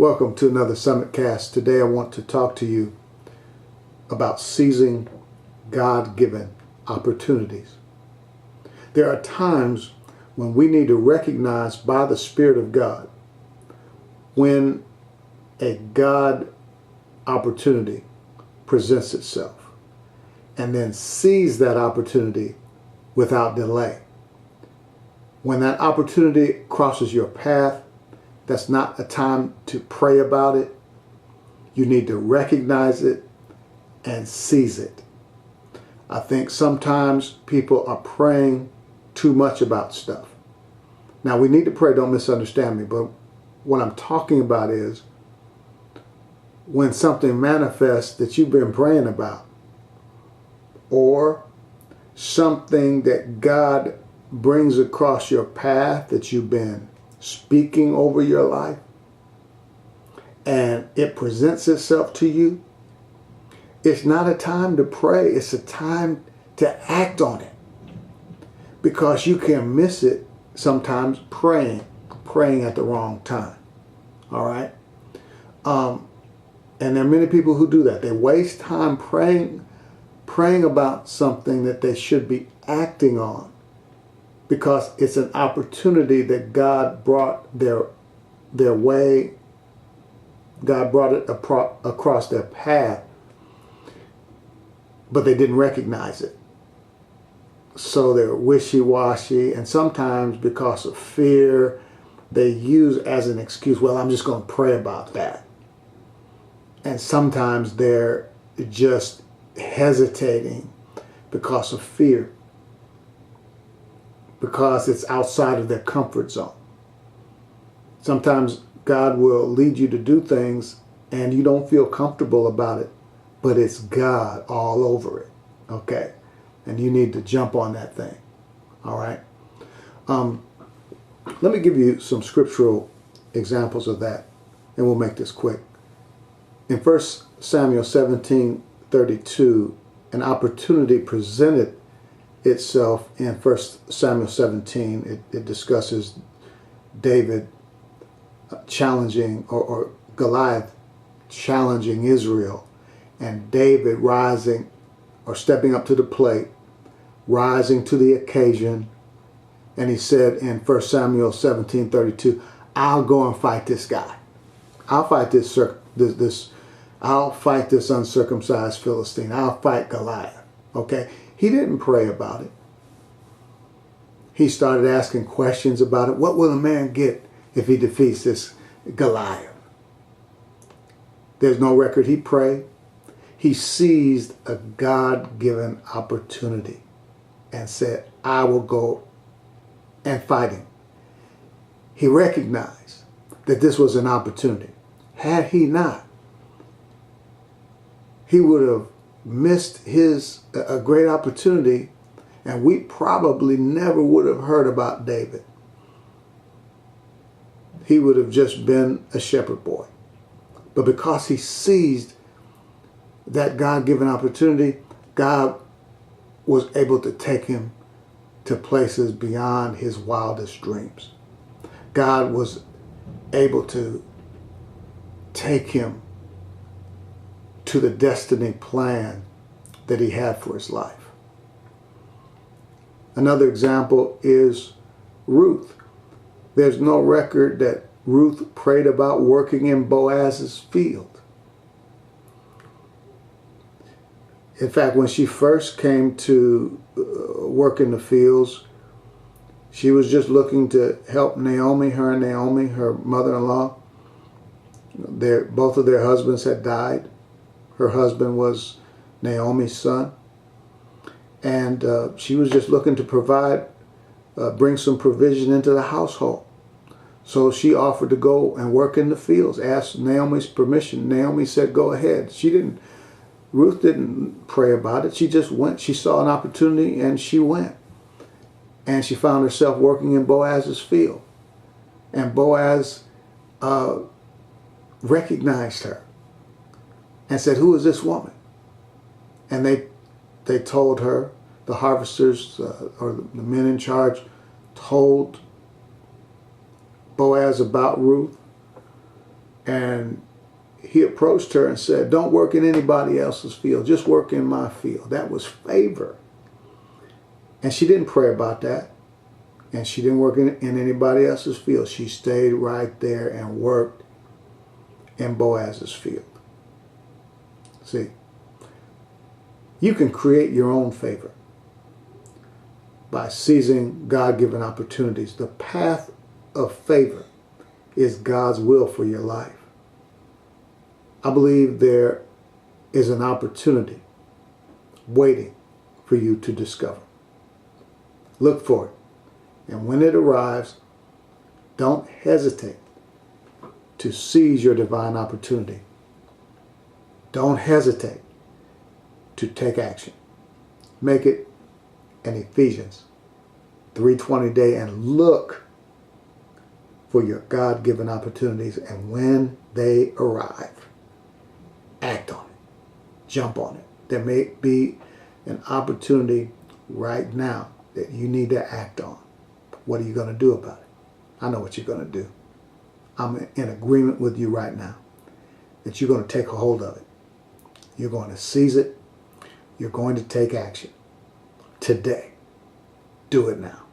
Welcome to another Summit Cast. Today I want to talk to you about seizing God-given opportunities. There are times when we need to recognize by the Spirit of God when a God opportunity presents itself, and then seize that opportunity without delay. When that opportunity crosses your path, that's not a time to pray about it. You need to recognize it and seize it. I think sometimes people are praying too much about stuff. Now, we need to pray, don't misunderstand me, but what I'm talking about is when something manifests that you've been praying about, or something that God brings across your path that you've been speaking over your life, and it presents itself to you, it's not a time to pray. It's a time to act on it, because you can miss it sometimes praying at the wrong time. All right. And there are many people who do that. They waste time praying about something that they should be acting on, because it's an opportunity that God brought their way. God brought it across their path, but they didn't recognize it. So they're wishy-washy, and sometimes because of fear, they use as an excuse, well, I'm just going to pray about that. And sometimes they're just hesitating because of fear, because it's outside of their comfort zone. Sometimes God will lead you to do things and you don't feel comfortable about it, but it's God all over it, okay? And you need to jump on that thing, all right? Let me give you some scriptural examples of that, and we'll make this quick. In 1 Samuel 17:32, an opportunity presented itself in 1 Samuel 17. It discusses David challenging, or Goliath challenging Israel, and David rising or stepping up to the plate, rising to the occasion. And he said in 1 Samuel 17:32, I'll go and fight this guy. I'll fight I'll fight this uncircumcised Philistine. I'll fight Goliath. Okay? He didn't pray about it. He started asking questions about it. What will a man get if he defeats this Goliath? There's no record he prayed. He seized a God-given opportunity and said, I will go and fight him. He recognized that this was an opportunity. Had he not, he would have missed a great opportunity, and we probably never would have heard about David. He would have just been a shepherd boy. But because he seized that God-given opportunity, God was able to take him to places beyond his wildest dreams. God was able to take him to the destiny plan that he had for his life. Another example is Ruth. There's no record that Ruth prayed about working in Boaz's field. In fact, when she first came to work in the fields, she was just looking to help Naomi, her mother-in-law. Both of their husbands had died. Her husband was Naomi's son. And she was just looking to bring some provision into the household. So she offered to go and work in the fields, asked Naomi's permission. Naomi said, go ahead. Ruth didn't pray about it. She just went. She saw an opportunity and she went. And she found herself working in Boaz's field. And Boaz recognized her and said, who is this woman? And they told her, the harvesters or the men in charge told Boaz about Ruth. And he approached her and said, don't work in anybody else's field, just work in my field. That was favor. And she didn't pray about that. And she didn't work in anybody else's field. She stayed right there and worked in Boaz's field. See, you can create your own favor by seizing God-given opportunities. The path of favor is God's will for your life. I believe there is an opportunity waiting for you to discover. Look for it. And when it arrives, don't hesitate to seize your divine opportunity. Don't hesitate to take action. Make it an Ephesians 3:20 day and look for your God-given opportunities. And when they arrive, act on it. Jump on it. There may be an opportunity right now that you need to act on. What are you going to do about it? I know what you're going to do. I'm in agreement with you right now that you're going to take a hold of it. You're going to seize it. You're going to take action today. Do it now.